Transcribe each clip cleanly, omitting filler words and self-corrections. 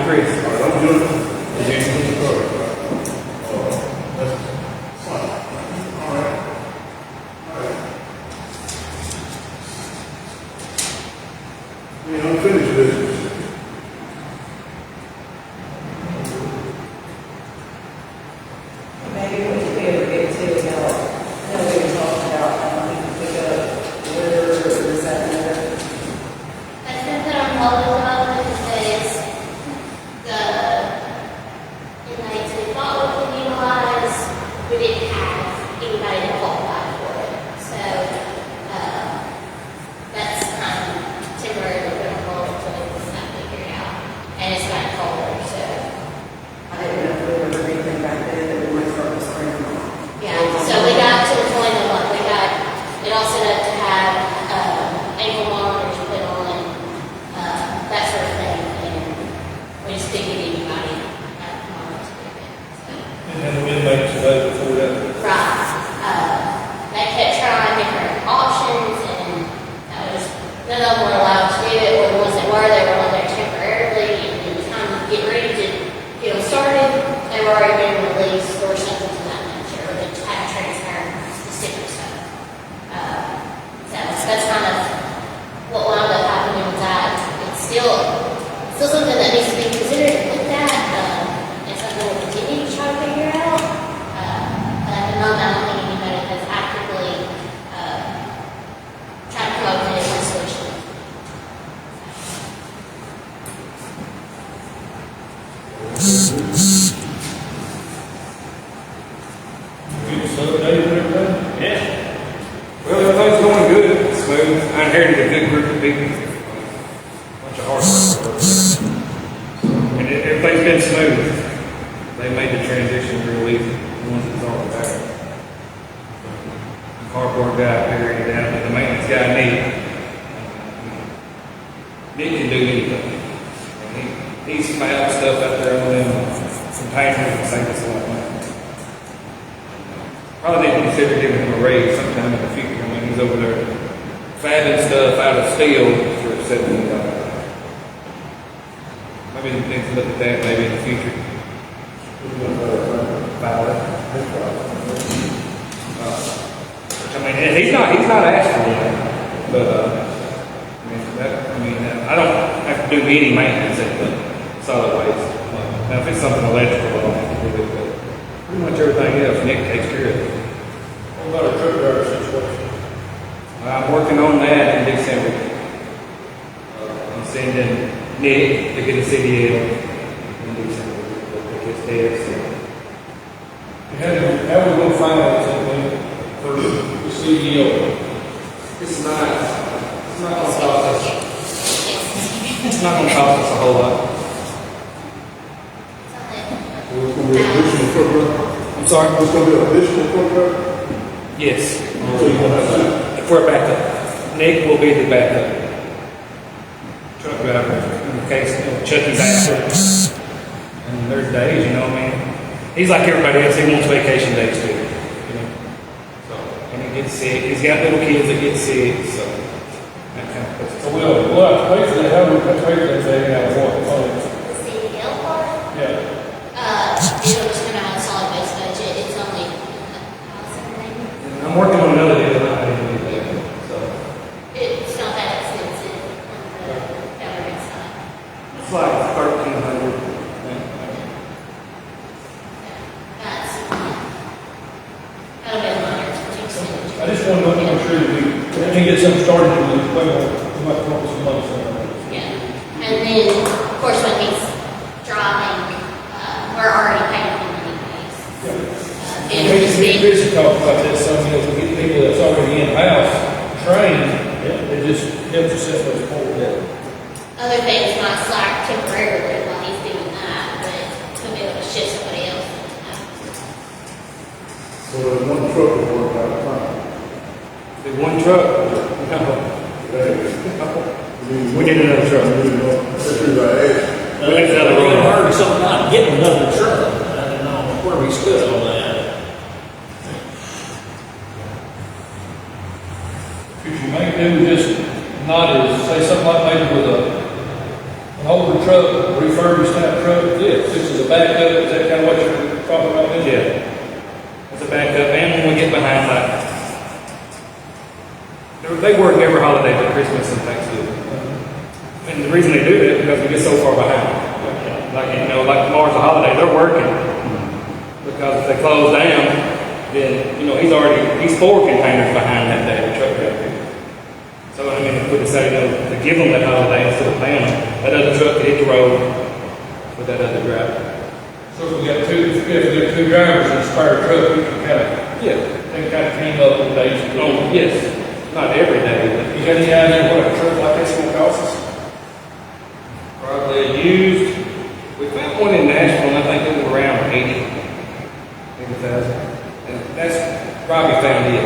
Chris. All right, I'm doing it. Unfinished business. Maybe we should be able to get to, I know we were talking about, we can pick up where is that there? That's been put on hold as well because the inmates we thought we could utilize, we didn't have anybody to qualify for it. So that's temporarily put on hold until we get this figured out. And it's gotten colder, so I didn't know if we were doing anything back then that we might start to spring on. yeah. So we got to the point of what we got it all set up to have ankle monitors put on, that sort of thing, and we just didn't get anybody tomorrow to do it. So. And the inmates available for that. Right. They kept trying different options, and none of them were allowed to do it, or the ones that were, they were on there temporarily, and by the time you get ready to get them started, they were already being released or something to that nature, or they had to transfer the sticker stuff. So that's kind of what wound up happening with that. It's still something that needs to be considered and looked at, and something we'll continue to try to figure out. But at the moment, I don't think anybody has actively tried to come up with a different solution. Good Sunday and everything. Yeah. Well, everything's going good. Smooth. I inherited a good group of people. Bunch of hard workers. And everything's been smooth. They made the transition real easy. The ones that's already back. The cardboard guy figured it out, but the maintenance guy, Nick can do anything. He's smashed stuff out there on them containers and saved us a lot of money. Probably need to consider giving him a raise sometime in the future. I mean, he's over there fabbing stuff out of steel for $70. Maybe we need to look at that maybe in the future. I mean, he's not asked for that, but I don't have to do any maintenance at the solid waste. Now, if it's something electrical, I don't have to do it, but pretty much everything else, Nick takes care of it. What about a truck driver situation? I'm working on that in December. I'm sending Nick to get a CDL in December. Pick his test. How are we going to finance it for the CEO? It's not going to cost us. It's not going to cost us a whole lot. It's going to be an additional truck driver. I'm sorry? It's going to be an additional truck driver. Yes. So you're going to have to. If we're backup, Nick will be the backup truck driver in case Chucky's out. And there's days, you know what I mean? He's like everybody else. He wants vacation days too. You know? So, and he gets sick. He's got little kids that get sick. So that kind of puts us. So we'll have to pay for that. How do we pay for that thing out of what? The CDL part, Yeah. it'll just come out of solid waste budget. It's only $1,000. I'm working on another deal. I didn't do that. So It's not that expensive on the government side. it's like 1,300. That'll be a minor expense. I just want to make sure that we can get something started and we might come up with some money somewhere. Yeah. And then, of course, when he's driving, we're already paying him anyways. And We just need to talk about this, some of we get people that's already in-house trained, it just helps us set those forward. other things might slack temporarily while he's doing that, but he'll be able to shift somebody else into that. So there's one truck that worked out of time. Did one truck? No. We need another truck. That's who I asked. We need another It's road. hard to something not getting another truck. I don't know where we stood on that. Could you make them just not as, say something like maybe with a, when I older truck, refurbished type truck, this is a backup, is that kind of what you're talking about? then? Yeah. It's a backup, and when we get behind, like, they work every holiday but Christmas and Thanksgiving. And the reason they do that is because we get so far behind. Like, you know, like tomorrow's a holiday, they're working. Because if they close down, then, you know, he's 4 containers behind that day, the truck driver. So, I mean, if we decide to give them that holiday instead of paying them, that other truck could hit the road with that other driver. So if we got two drivers in a spare truck, we can kind of, Yeah. they can kind of team up with days. Oh, yes. Not every day, but You got any idea what a truck like this will cost us? probably used. We found one in Nashville, and I think it was around 80,000. And that's probably found it.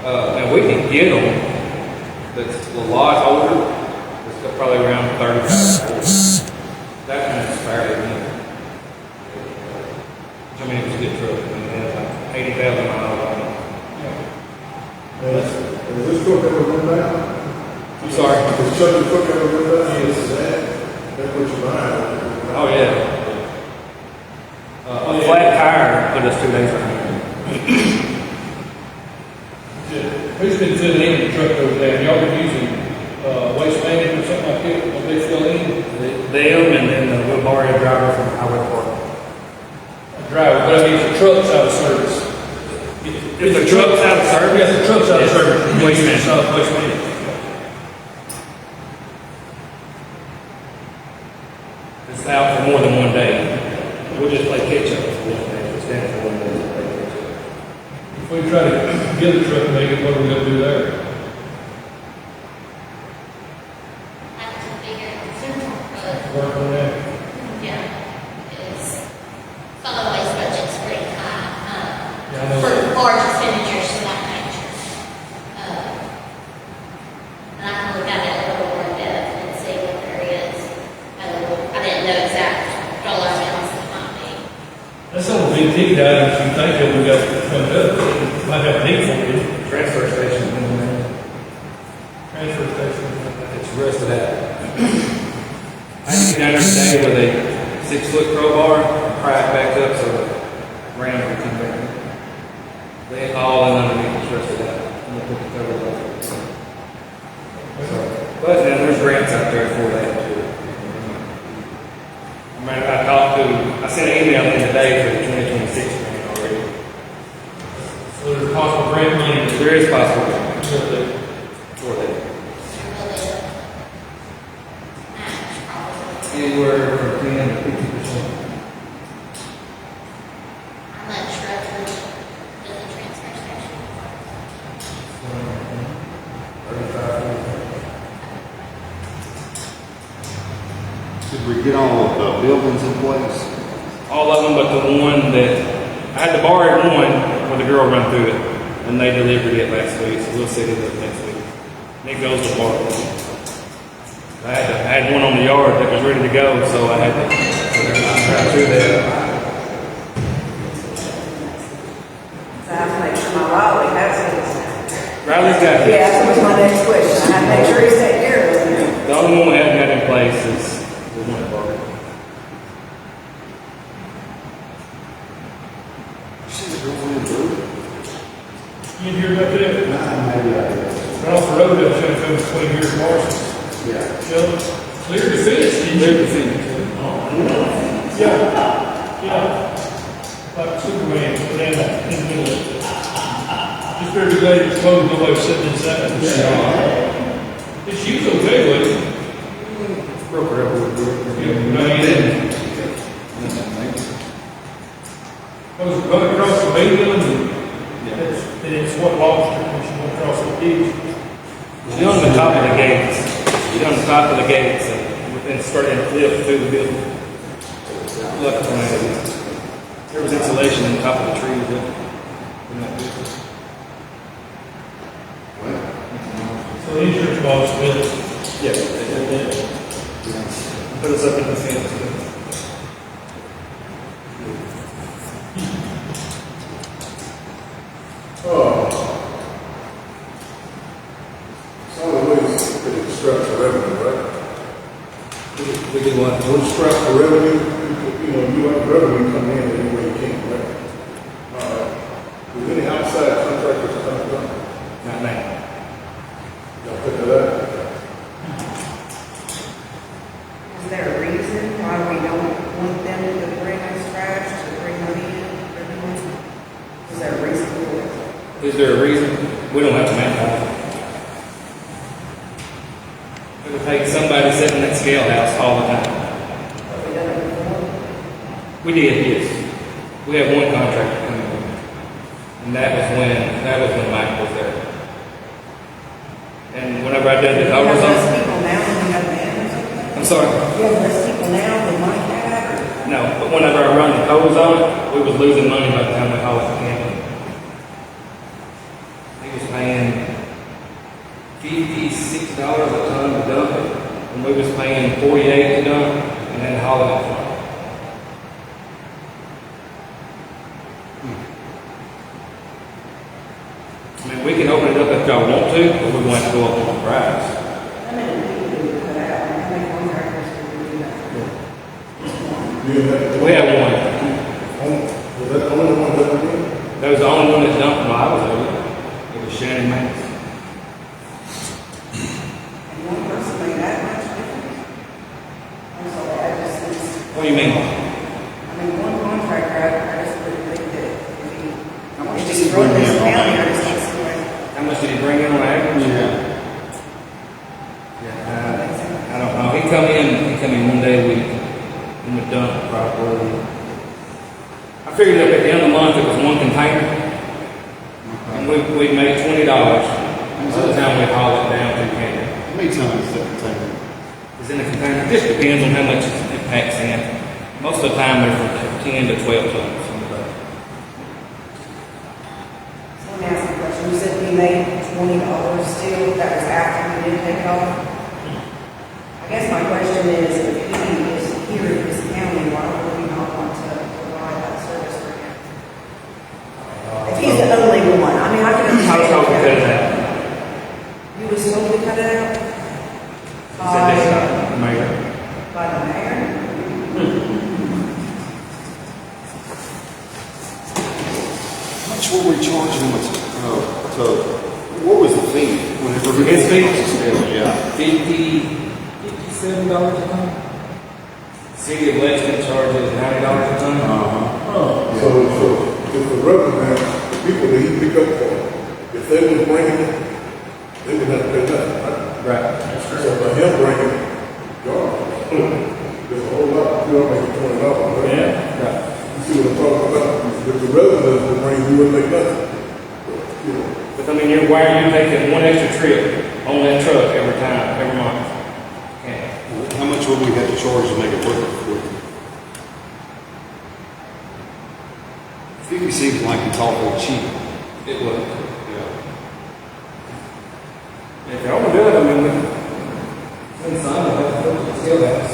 And we can get them that's a lot older. It's probably around 35,000. That kind of fairly new. I mean, it was a good truck. I mean, it had like 80,000 miles on it. Has this truck ever been down? I'm sorry. Has Chuck the truck ever been down? Yes. That's what you're buying. Oh, yeah. A flat tire put us 2 days behind. Who's been filling in the truck over there? Y'all been using, waste management or something like that, when they fill in? Them and then we'll borrow a driver from Highway Department. Driver, but I mean, if the truck's out of service. If the truck's out of service? Yeah, the truck's out of Yes. service. Waste management. Waste management. It's out for more than 1 day. We'll just play catch up for 1 day. It's down for 1 day. We'll play catch up. If we try to get the truck naked, what are we gonna do there? Have to figure it Work on that? yeah, it's, solid waste budget's pretty high, Yeah, I know. for large expenditures of that nature. And I can look at it a little more in depth and see what there is. I didn't know exact dollar amounts that might be. That's some of the big ticket items you think that we got coming up, might have a need for it. Transfer station. Transfer station. It's rusted out. I had to get down there today with a 6-foot crowbar, pry it back up so the ram would come back. They all in underneath it's rusted out. And they put the cover off. But then there's grants out there for that too. I mean, I sent an email in today for the 2026 grant already. So there's possible grant money. There is possible grant So that for that. Match probably. Anywhere from 10 to 50%. How much roughly does the transfer station? 35. Did we get all of the buildings in place? All of them but the one that, I had to borrow one when the girl run through it, and they delivered it last week, so we'll set it up next week. And it goes to borrow. I had one on the yard that was ready to go, so I had to drive through there. So I have to make sure my Riley has it. Riley's got it. Yeah, that was my next question. I have to make sure he's taking care of it. The only one we haven't got in place is the one at Barber. You didn't hear about that? Maybe I did. Right off the road, that's gonna come between here and Parsons. Yeah. Clear the fence, didn't They're you? the finish. Yeah, yeah. Like Superman, put down in the middle of it. Just very glad it's closed, nobody was sitting inside. It's usually okay, but it's Broke her up a little bit. rain. Goes right across the mainland and it's what lobster, when she went across the beach. You're on the top of the gates. You're on the top of the gates and starting to flip through the building. Look, there was insulation on top of the trees. So the insurance box will. Yeah, they did that. Put us up in the fence. Solid waste could extract the revenue, right? We do what? We'll scrap the revenue, you know, you have revenue coming in any way you can, right? With any outside contractors coming up, Not now. y'all pick it up. Is there a reason why we don't want them to bring us trash, to bring money in every month? Is there a reason for it? Is there a reason? We don't have to manpower. It would take somebody sitting in that scale house all the time. Have we done it before? We did, yes. We had one contractor coming in. And that was when Mike was there. And whenever I did the You covers have less on, people now than you have then or something? I'm sorry. You have less people now than Mike had, or? No, but whenever I run the hose on it, we was losing money by the time we hauled it to Camden. He was paying $56 a ton to dump it, and we was paying $48 to dump, and then haul it from. I mean, we can open it up if y'all want to, but we're going to go up on the price. How many people do we cut out? How many contractors do we do that? We had one. Was that the only one that we did? That was the only one that dumped while I was over. It was Shannon Mays. And one person made that much difference? I'm sorry, I just, What do you mean? I mean, one contractor, I just wouldn't think that if does he's he bring running this in on county, I average? just don't see why. How much did he bring in on average? I don't know. He come in one day a week and would dump probably. I figured up at the end of the month it was one container. And we made $20 by the time we haul it down to Camden. How many tons is that container? It's in the container. It just depends on how much it packs in. Most of the time they're from 10 to 12 tons. So let me ask you a question. You said we made $20 still, that was after we didn't take it off? I guess my question is, if he is here in this county, why would we not want to provide that service for him? If he's the only one, I mean, I can How understand. told we cut it out? You was told to cut it out? He said this time, the mayor. By the mayor? How much were we charging him what was the fee? Whenever we His fee? Yeah. $57 a ton. City of Lexington charges $90 a ton. So if the revenue man, the people that he pick up for, if they was bringing it, they would have to pay that, right? Right. So by him bringing garbage, there's a whole lot, you know, make $20, right? Yeah. Right. You see what I'm talking about? If the residents would bring, we wouldn't make nothing. You know, But I mean, why are you taking one extra trip on that truck every time, every month? Yeah. How much would we have to charge to make it work for you? 50 seems like it's awful cheap. It was. Yeah. If y'all want to do it, I mean, we can sign it, still has.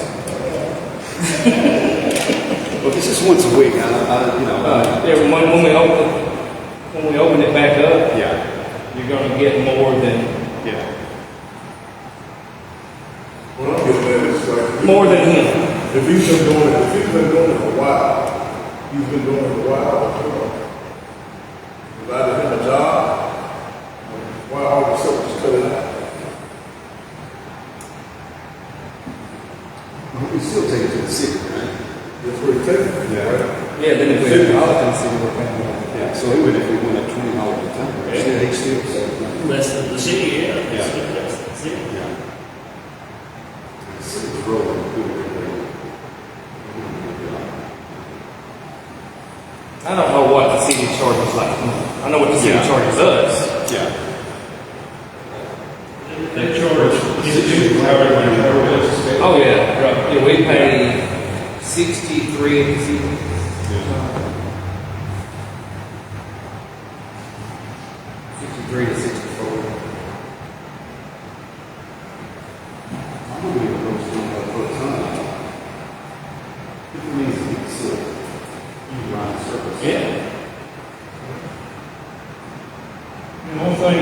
Well, this is once a week. You know. Yeah, when we open it back up, Yeah. you're gonna get more than Yeah. what I'm getting at is like. more than him. If he's been doing it a while, provided him a job, why all of a sudden just cut it out? We still take it to the city, right? That's where he takes it, Yeah. right? Yeah, then if we have Arlington City, we're paying more. Yeah. So even if we went up $20 a ton, he still said. Less than the city, yeah. Yeah. Less than the city. Yeah. The city's rolling good. I don't know what the city charges like. I know what the city Yeah. charges us. Yeah. They charge, Oh yeah, right. Yeah, we pay 63 at the city. Yeah. 63 to 64. I'm gonna be able to go for a ton. It means it's run surface. yeah. And one thing,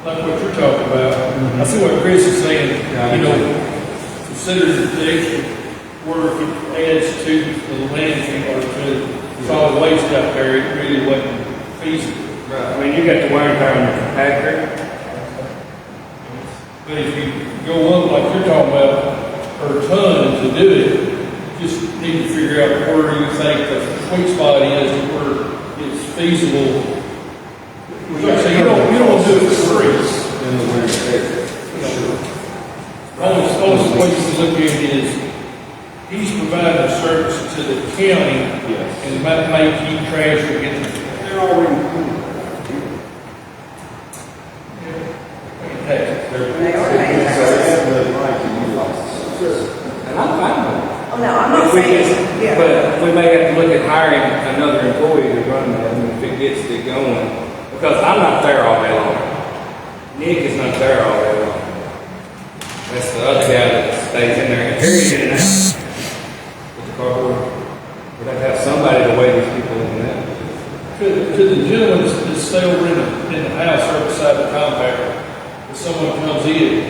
like what you're talking about, I see what Chris is saying, you know, consider the extra work it adds to the landfill or to solid waste out there, it really wasn't feasible. Right. I mean, you got the wear and tear on your compactor. But if you go up like you're talking about per ton to do it, you just need to figure out where you think the sweet spot is, where it's feasible. Like I say, you don't want to do it for free. In the wear and tear. Only way to look at it is, he's providing a service to the county, Yes. and might make you trash or get the They're already. taxes. They are paying taxes. And I'm fine with it. Oh, no, I'm not If we saying, get- yeah. But we may have to look at hiring another employee to run that, and if it gets it going, because I'm not there all day long. Nick is not there all day long. That's the other guy that stays in there and carries it in and out. With the carport. We'd have to have somebody to weigh these people in and out. To the gentleman that's still in the house right beside the compactor, if someone comes in,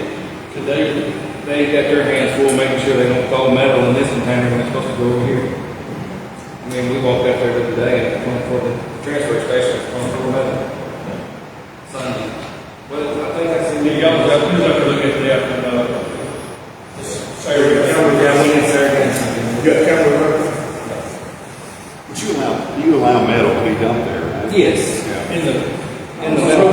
could They got their hands full making sure they don't throw metal in this container when it's supposed to go over here. I mean, we walked out there the other day and went for the transfer station, going for metal. Sunday. Well, I think I seen you. y'all have to look at that and, Saturday. Yeah, we need Saturday. You got camera running? But you allow metal to be dumped there, right? Yes. Yeah. In the metal.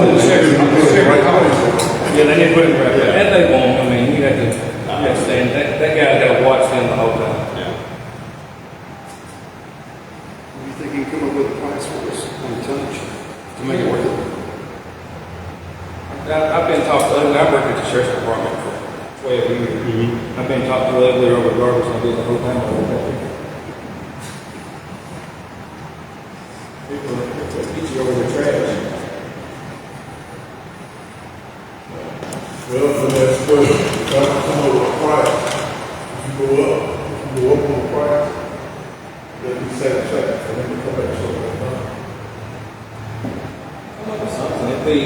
Yeah, they need to put it right there. And they won't, I mean, you have to understand, that guy's got to watch them the whole time. Yeah. What do you think you can come up with a price for this on the tonnage to make it worth it? I've been talking to Ugly, I've worked at the sheriff's department for 12 years. I've been talking to Ugly over garbage, and I do the whole time over there. People get you over the trash. Well, the next question, if I come up with a price, if you go up on the price, that'd be satisfactory, for them to come back to something. Something, it'd be.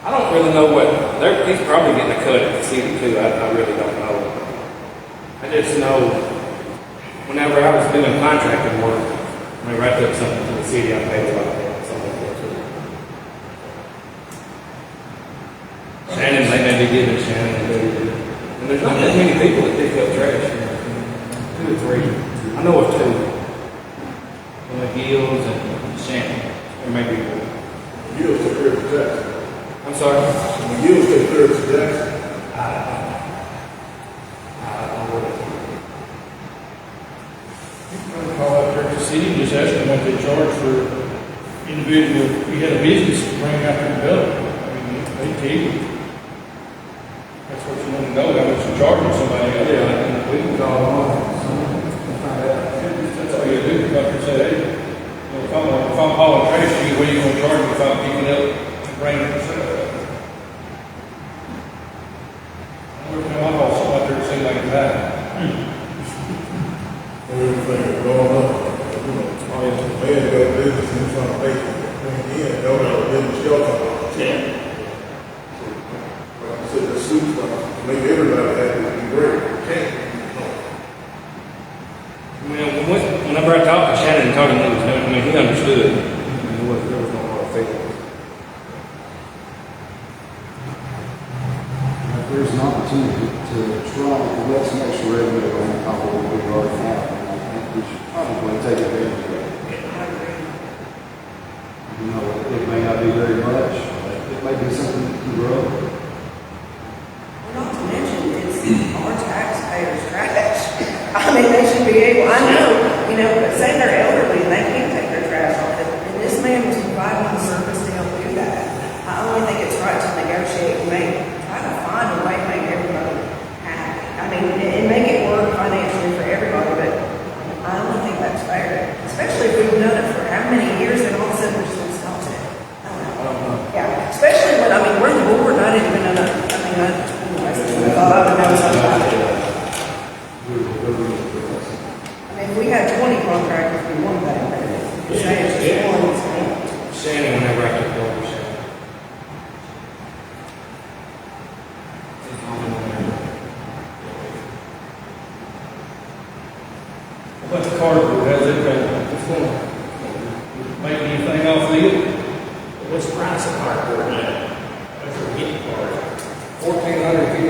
I don't really know what, he's probably getting a cut at the city too, I really don't know. I just know, whenever I was doing contracting work, whenever I took something to the city, I paid a lot of something for it too. Shannon, they may be giving Shannon a good deal. And there's not that many people that pick up trash, 2 or 3. I know of 2. McGill's and Shannon, there may be more. You'll take care of Jackson. I'm sorry? You'll take care of Jackson. call out there to the city and just ask them what they charge for individual, we had a business to bring out their development. I mean, they tell you. That's what you want to know, how much you're charging somebody out there. Yeah, we can call them on. That's all you do, come up and say, hey, you know, if I'm hauling trash to you, what are you gonna charge me if I'm picking up and bringing it to Every time I haul something out there, it seems like that. Everything is going up. You know, man got a business and he's trying to make it. Bring in, y'all got a business shelter. Yeah. Like I said, the soup stuff, to make everybody happy would be great. Can't, Whenever I talked to Shannon and talking to him, I mean, he understood. There was no hard feelings. If there's an opportunity to try to let some extra revenue on top of what we already have, I think we should probably take advantage of it. You know, it may not be very much, but it may be something that can grow. Well, not to mention, it's our taxpayers' trash. I mean, they should be able, I know, but say they're elderly and they can't take their trash off, and this man was providing the service to help do that. I only think it's right to negotiate and try to find a way to make everybody happy. I mean, and make it work financially for everybody, but I don't think that's fair. Especially if we've done it for how many years and all of a sudden we're just going to stop it. I don't know. Yeah, especially when, we're the board, I didn't even know that. I thought I would know something about it. I mean, if we had 20 contractors, we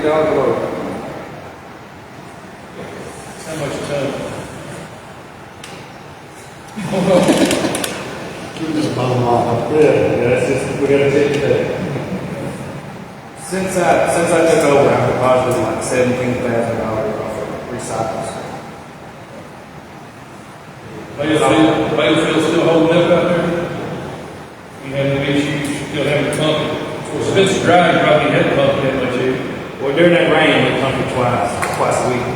$50 a load. How much a ton? Just bottom line. Yeah, that's just, we gotta take that. Since I took over, I've deposited like $17,000 off of recycling. Battlefield still holding up out there? You have no issues, still having pumping? Well, Spencer Drive, you probably had pumping that much here. Well, during that rain, we pumped it twice a week.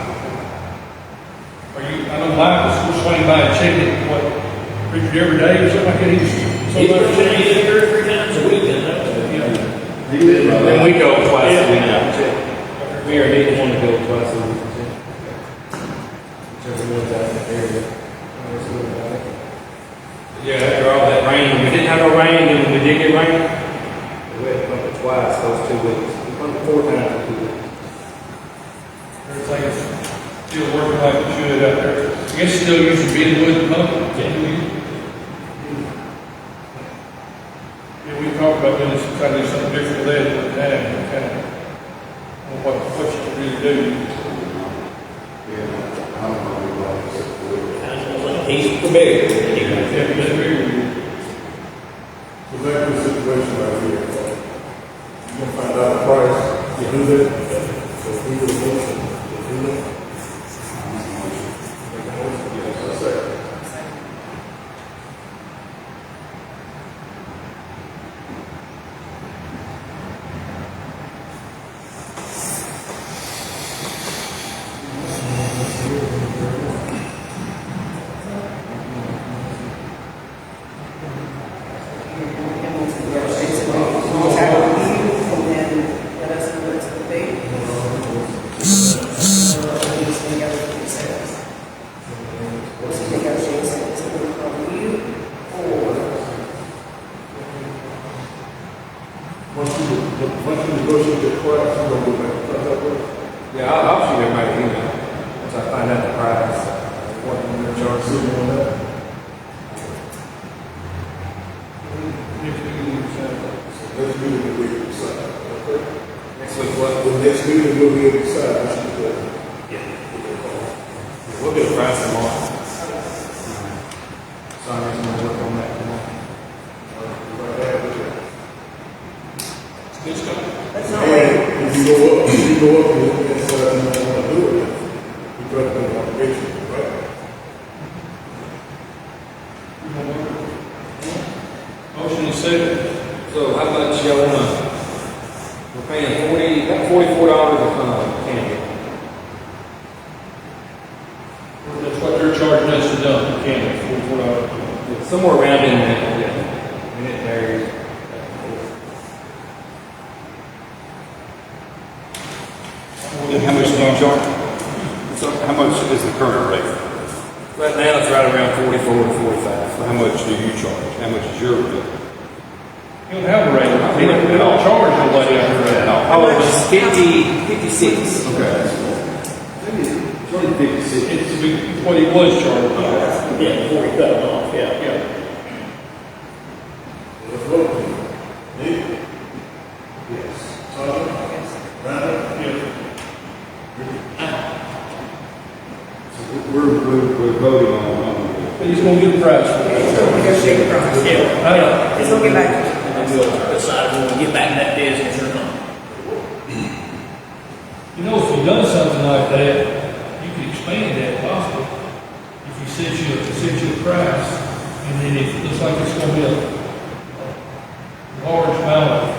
I know Michael's swinging by and checking it, what, every day or something like that? He's working in here 3 times a week, and And we go twice a week. Yeah. We are needing one to go twice a week. Whichever one's out in the area. Yeah, after all that rain, we didn't have no rain, and when we did get rain, we had to pump it twice those 2 weeks. We pumped it 4 times in 2 weeks. Everything is still working like it should out there. I guess still using beadwood pumping. Yeah, we talked about doing some kind of do something different with that, but now, kind of, what you can really do. Yeah, I don't know what to say. he's prepared. Yeah, that's very weird. So back to the situation right here. You're gonna find out the price to do that. So if we do a motion to do that. Yes, I say. And once we negotiate it, we'll have a review and then let us know what it's going to be. We just negotiate themselves. Once we negotiate it, it's going to come from you or Once you negotiate the price, you're gonna go back and find out what. Yeah, I'll shoot everybody an email once I find out the price, what they're charging. Sitting on that. Next meeting will be decided. Okay? Next week, what? The next meeting will be decided. We'll get a price tomorrow. So I'm going to work on that tomorrow. Good stuff. let's not wait. And if you go up, and you want to do it, you got the obligation, right? Motion is second. So how much y'all wanna, we're paying about $44 a ton candy. That's what they're charging us to dump, candy, $44. Somewhere around in that, yeah. And it varies. And how much do you charge? So how much is the current rate? Right now, it's right around 44 to 45. How much do you charge? How much is your rate? You don't have a rate, they don't charge nobody out there. Oh, it was 56. Okay. It's only 56. It's what he was charging. Yeah, before we cut them off, yeah. Yeah. Let's vote. Nick? Yes. Tom? Brandon? Yeah. We're voting on. But he's gonna get the price. It's going to negotiate the price. Yeah. It's going to get back to you. And we'll decide when we get back in that business or not. You know, if you've done something like that, you could expand that possibly. If you set you a price, and then if it looks like it's gonna be a large amount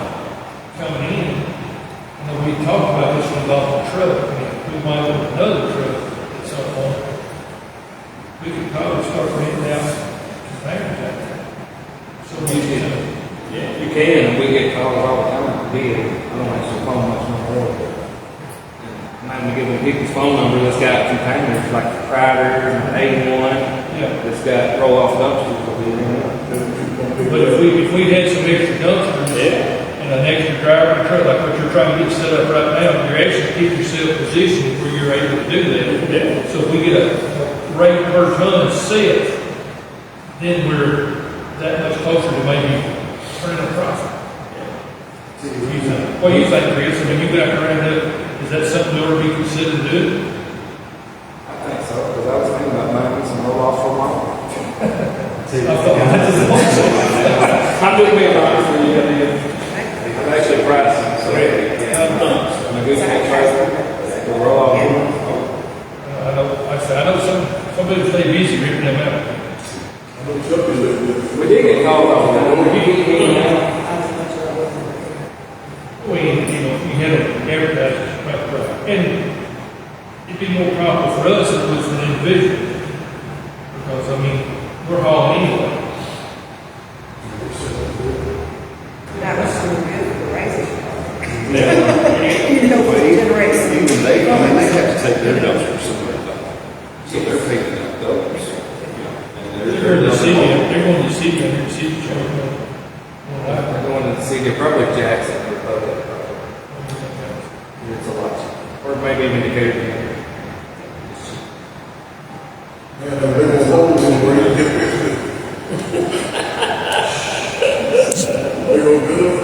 coming in, you know, we talked about this one about the truck, and we might want another truck at some point. We could probably start renting out containers out there. So we can, Yeah, you can, and we get calls all the time for bid. I don't answer the phone much no more, but I'm not giving people's phone number that's got containers like the Crider and the A1 yeah. that's got roll-off dumpsters for bid. But if we had some extra dumpsters and an extra driver and truck, like what you're trying to get set up right now, you're actually keep yourself positioned where you're able to do that. So if we get a rate per ton set, then we're that much closer to maybe turning a profit. What do you think, Chris? I mean, you got around up, is Is that something that ought to be considered doing? I think so, because I was thinking about buying some roll-offs for my. I'm just being honest with you. I'm actually pricing, so. I'm a good price. The roll-off. I know some people stay busy ripping them out. I know Chuck is like this. We did get called on that. We did get called. Well, you had to advertise, right. And it'd be more profitable for us if it was an individual. Because, I mean, we're hauling anyway. That was so good for the raises. Yeah. You know, for generations. Even they, I mean, they have to take their dumpsters somewhere, though. So they're picking up those. And They're going to the city, under the city charge. We're going to see, they're probably Jackson or Public. It's a lot. Or maybe even Decatur. Man, they were holding them where you get it. They go good.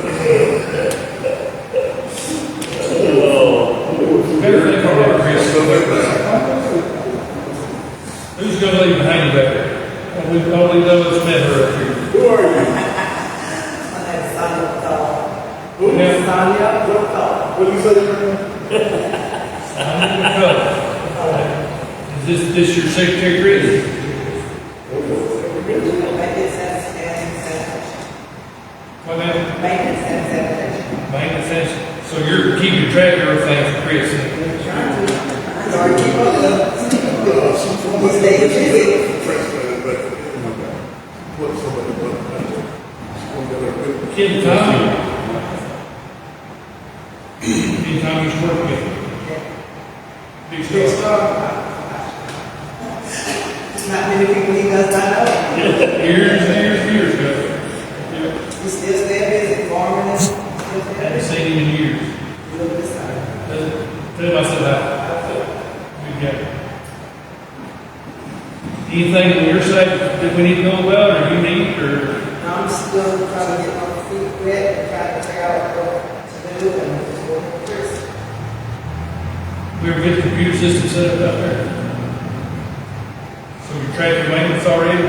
Better think on that, Chris. Who's going to leave behind you back there? All we know is met her up here. Who are you? My name is Sonia Call. Who? Yeah. Sonia Call. What do you say, man? I'm gonna go. Is this your secretary, Chris? Maintenance and What, ma'am? maintenance and sanitation. Maintenance, so you're keeping track of everything for Chris? Sorry, keep up. Stay busy. What somebody put? Kid Tommy. Kid Tommy's working. Big stuff. Not many people he does not know. Years ago. Yeah. He's still busy farming and still Haven't busy. seen him in years. Look at this side. Tell him I said that. Good guy. Anything on your side that we need to know about, or you need, or? I'm still trying to get my feet wet and trying to figure out what to do and just work with Chris. We ever get the computer system set up out there? So you're tracking maintenance already?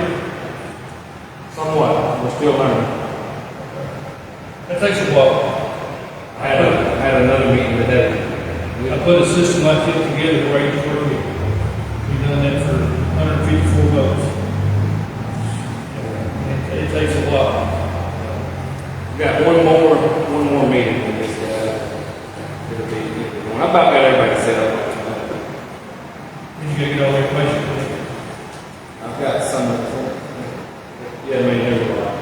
Somewhat, we're still learning. That takes a while. I had another meeting today. I put a system like this together where you work it. We've done that for $154. It takes a while. We got one more meeting with this guy. It'll be, I about got everybody set up. And you gotta get all the information. I've got some, yeah, I mean, there's a lot.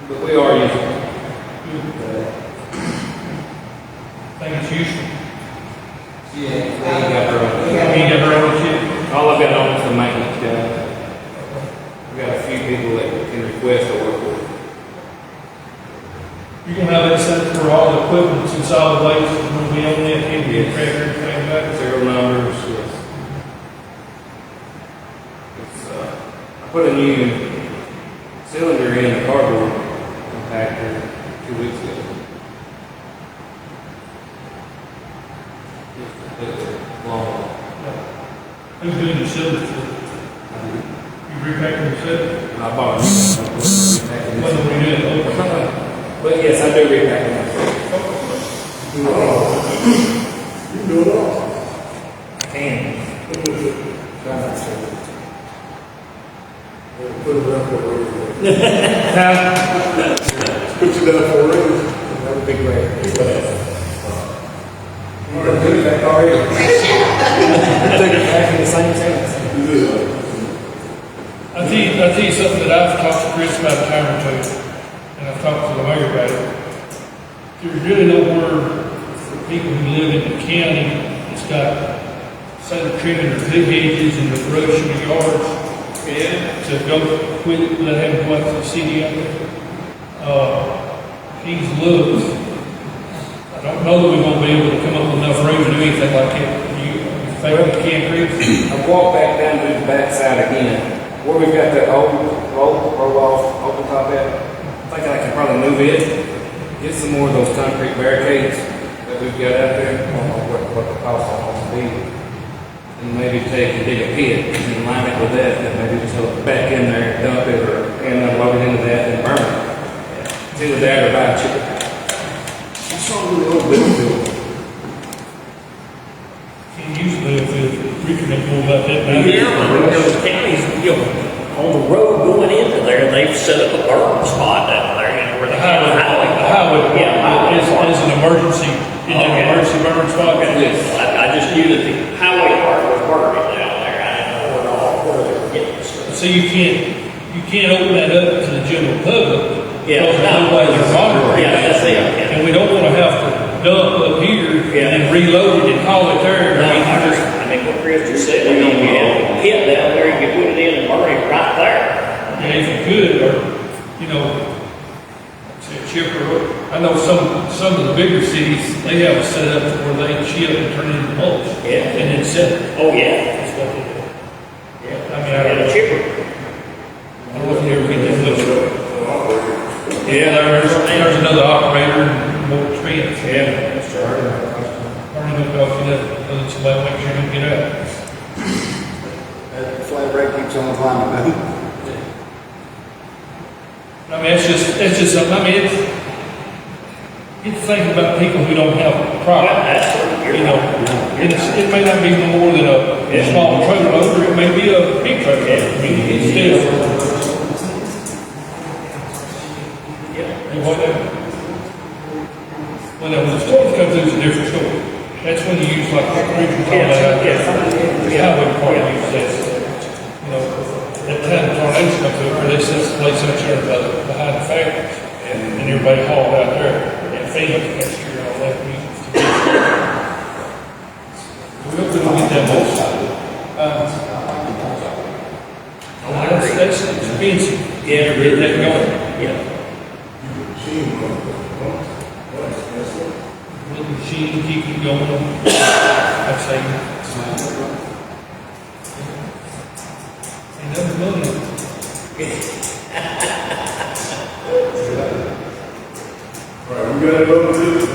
But we are using it. I think it's useful. Yeah, they got their own. You got her own shit. All I've got on is the maintenance guy. We got a few people that can request to work with. You can have that set for all the equipment and solid waste, and we'll be on that, and get track everything back. Serial numbers, yes. It's, I put a new cylinder in the cardboard compactor 2 weeks ago. It's long. Who's doing the cylinder? You repacking the cylinder? I bought a new one. What are we doing? But yes, I do repack myself. You do it all. I can. Try not to. Put it down for a raise. Put you down for a raise. That would be great. All right, put it back already. Take it back in the same sentence. You did. I'll tell you something that I've talked to Chris about a time or two, and I've talked to the mayor about it. There's really nowhere for people who live in the county that's got, say, they're trimming their big hedges and their brush in the yards, to go quit, let him go out to the city out there. He's looked. I don't know that we're gonna be able to come up with enough room to do anything like that. You think we can, Chris? I walked back down to the back side again. Where we've got that old roll off open top at, I think I can probably move it. Get some more of those concrete barricades that we've got out there. I don't know what the cost of them will be. And maybe take and dig a pit and line it with that, and maybe just hook it back in there, dump it, or and unload it into that and burn it. It's either that or buy a chip. What's wrong with the old building? Can't use the Richard ain't know about that. now. Yeah, but those counties, on the road going into there, they've set up a burn spot down there, where The the highway Yeah, is an emergency, emergency burn spot. I just knew that the highway part was burning down there. I didn't know where they were getting this stuff. So you can't open that up to the general public. Yeah, Because no. nobody's monitoring. Yeah, that's it, yeah. And we don't wanna have to dump up here Yeah. and then reload it and haul it there. I mean, what Chris just said, you have a pit down there, you can put it in and burn it right there. And if you could, or, say chipper, I know some of the bigger cities, they have it set up where they chip and turn it into mulch. Yeah. And then set it. Oh, yeah. That's what they do. Yeah. I mean, I And a don't chipper. know if you ever get that much. Yeah, there's another operator and more expense. Yeah, that's right. Or you don't know if you let somebody make sure you don't get out. That flat break keeps on climbing, man. I mean, it's just something, I mean, it's thinking about people who don't have property. That's what you're It may not be no more than a small trailer loader, it may be a big trailer loader. I mean, it's still. And when the storms come through, it's a different story. That's when you use like the Richard called out there. The highway department uses that. That time the tornadoes come through, or they set the place up there behind the factories. And everybody hauled out there. And FEMA takes care of all that. We hope we don't get that much. That's expensive. Yeah, Get that going. Yeah. Little machine, keep it going. I'd say. Another million. All right, we got another business.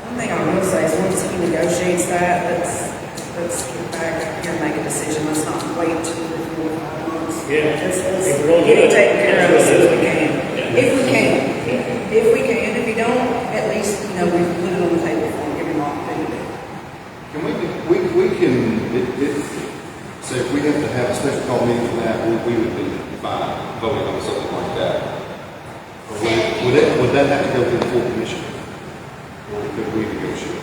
One thing I will say is once he negotiates that, let's get back here and make a decision. Let's not wait 2 or 4 or 5 months. Yeah. Let's If we're gonna do get it it, taken care of as soon as we Yeah. can. If we can. If we can. If we don't, at least, we've put it on the table for him, give him opportunity. Can we can, say if we have to have a special call meeting for that, we would be fine voting on something like that. Or would that have to go through the full commission? Or could we negotiate?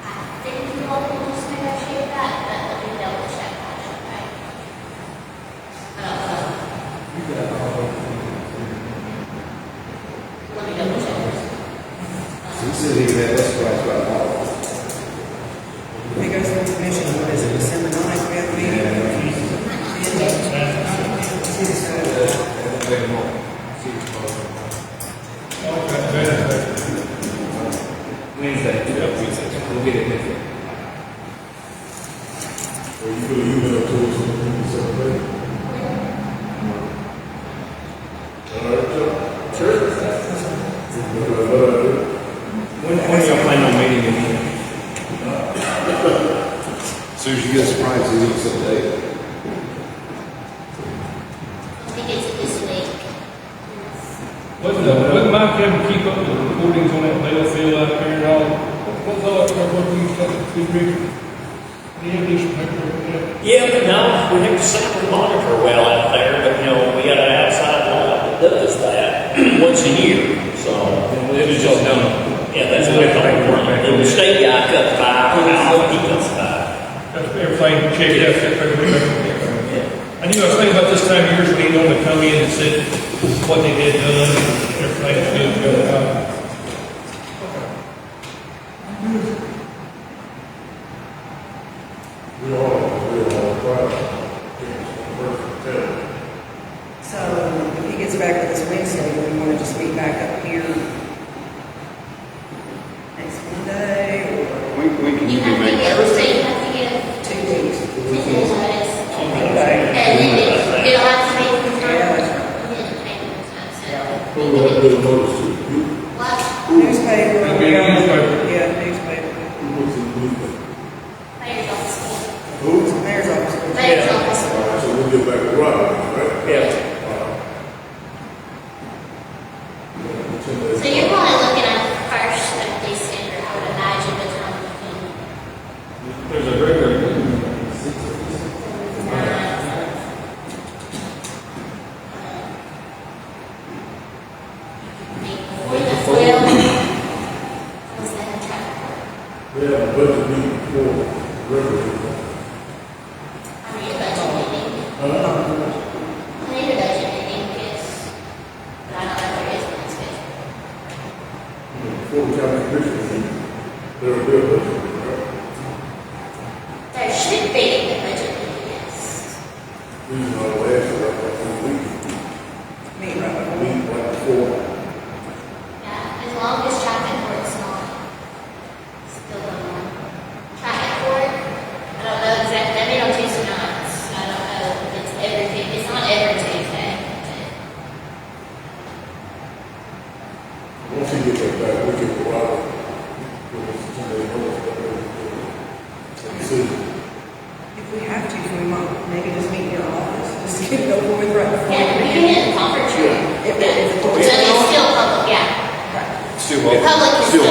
I think you all can just negotiate that, but let me double check that, okay? Let me double check. He said he had us price right now. If it goes through the commission, what is it, December 9th, we have a meeting? Wednesday, we'll get it next week. Or you could email to us on the Saturday. All right, Chuck? Sure. When are y'all planning on meeting again? As soon as you get us a price, you give us a date. I think it's this week. Wouldn't Mike ever keep up with the recordings on that battlefield out there and all? What's all that, what we used to do, Richard? He had this paper over there. Yeah, but no, we have to simply monitor well out there, but we got an outside lab that does that once a year, so. It was just done. Yeah, that's what the state guy cuts 5, he cuts 5. Everything checked out, that paper. Yeah. I knew, I was thinking about this time of year, when he normally come in and said what they had done, and everything was good to go. We all price. So if he gets back with us Wednesday, we want to just meet back up here next Monday or When can you You have to make give, so you have to give 2 weeks. 10 days notice. Okay. And then it little notice to you? What? Newspaper. It'll be a newspaper. Yeah, newspaper. Who was in the newspaper? Mayor's office. Who? Mayor's office. Mayor's office. All right, so we'll get back to Robert, right? Yeah. So you're probably looking at the first of December, I would imagine, the time you can. There's a regular meeting. Before the 12th. Was that a traffic court? We have a budget meeting before regular meeting. I need a budget meeting. I need a budget meeting, because, but I don't know if there is one scheduled. Before the county commission meeting, there will be a budget meeting, right? There should be a budget meeting, yes. Reason I will ask you that, we Meet right before. meet right before. Yeah, as long as traffic court's not still going on. Traffic court, I don't know exactly, they meet on Tuesday nights. I don't know if it's it's not every Tuesday. Once he gets that back, we can go out with us Sunday notice that we're doing a decision. If we have to, we might maybe just meet in your office, just get it over with right before. Yeah, we can get in the conference room. If the So it's still public, yeah. Still The open. public can Still